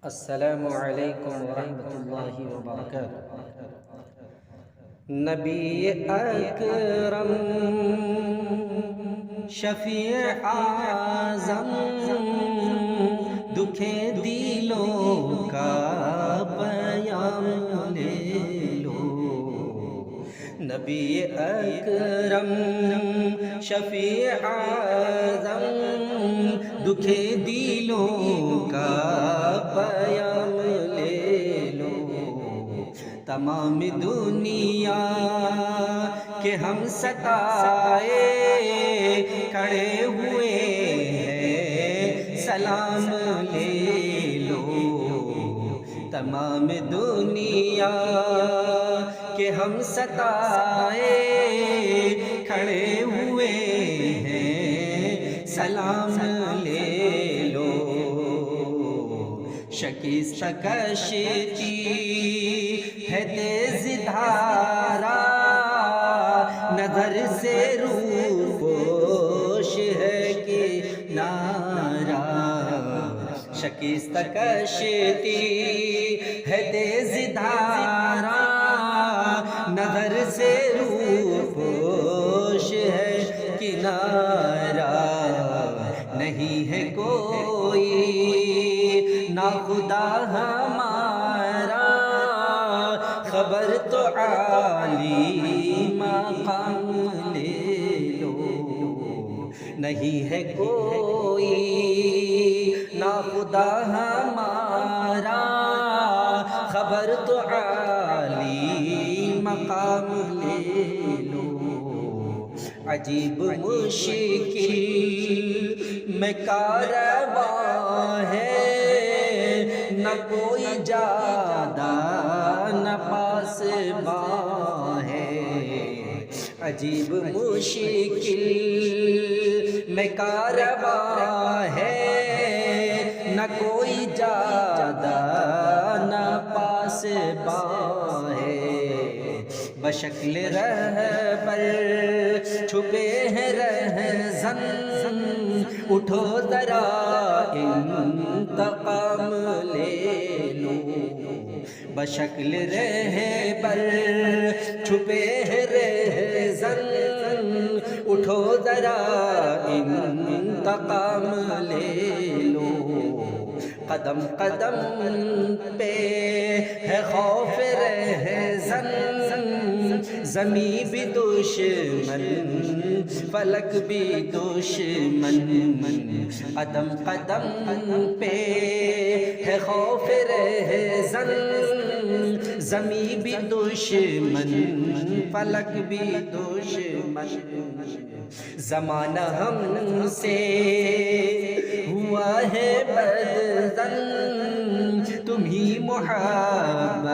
السلام علیکم ورحمۃ اللہ وبرکاتہ۔ نبی اکرم شفیع اعظم دکھے دلوں کا پیام لے لو۔ نبی اکرم شفیع اعظم دکھے دلوں کا پیام لے لو۔ تمام دنیا کے ہم ستائے کھڑے ہوئے ہیں، سلام لے لو۔ تمام دنیا کے ہم ستائے کھڑے ہوئے ہیں، سلام لے لو۔ شکست کشتی ہے تیز دھارا، نظر سے رو پوش ہے کنارہ۔ شکست کشتی ہے تیز دھارا، نظر سے رو پوش ہے کنارہ۔ نہیں ہے کوئی ناخدا ہمارا، خبر تو عالی مقام لے لو۔ نہیں ہے کوئی ناخدا ہمارا، خبر تو عالی مقام لے لو۔ عجیب مشکل میں کارواں ہے، نہ کوئی جادہ نہ پاسباں ہے۔ عجیب مشکل میں کارواں ہے، نہ کوئی جادہ نہ پاسباں ہے۔ بشکل رہبر چھپے ہیں رہزن، اٹھو ذرا انتقام لے لو۔ بشکل رہبر چھپے ہیں رہزن، اٹھو ذرا انتقام لے لو۔ قدم قدم پہ ہے خوف رہزن، زمین بھی دشمن فلک بھی دشمن۔ قدم قدم پہ ہے خوف رہزن، زمین بھی دشمن فلک بھی دشمن۔ زمانہ ہم سے ہوا ہے بدظن، تمہیں محبت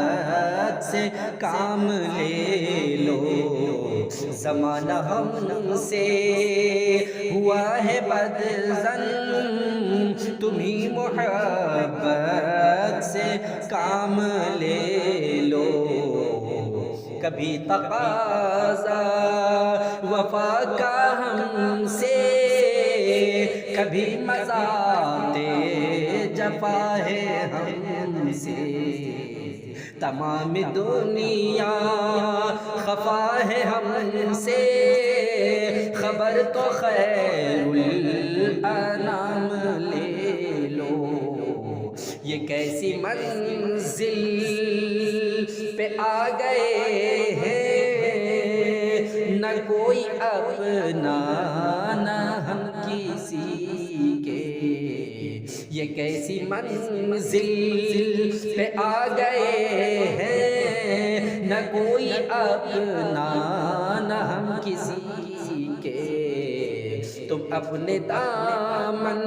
سے کام لے لو۔ زمانہ ہم سے ہوا ہے بدظن، تمہیں محبت سے کام لے لو۔ کبھی تقاضا وفا کا ہم سے، کبھی مذاق جفا ہے ہم سے۔ تمام دنیا خفا ہے ہم سے، خبر تو خیر الانام لے لو۔ یہ کیسی منزل پہ آ گئے ہیں، نہ کوئی اپنا نہ ہم کسی کے۔ یہ کیسی منزل پہ آ گئے ہیں، نہ کوئی اپنا نہ ہم کسی کے۔ تم اپنے دامن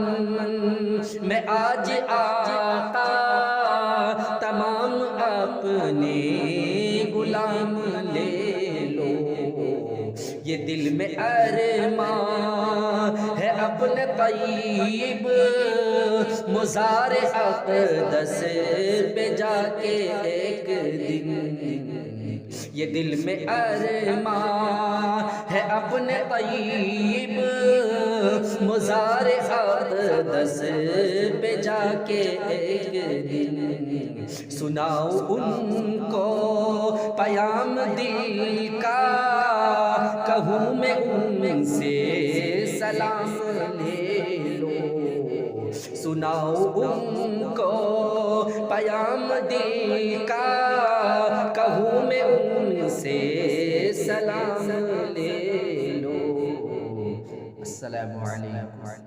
میں آج آقا تمام اپنے غلام لے لو۔ یہ دل میں ارمان ہے اپنے طیب مزار اقدس پہ جا کے ایک دن۔ یہ دل میں ارمان ہے اپنے طیب مزار اقدس پہ جا کے ایک دن سناؤ ان کو پیام دل کا کہوں میں ان سے سلام لے لو سناؤ ان کو پیام دل کا کہوں میں ان سے سلام لے لو السلام علیکم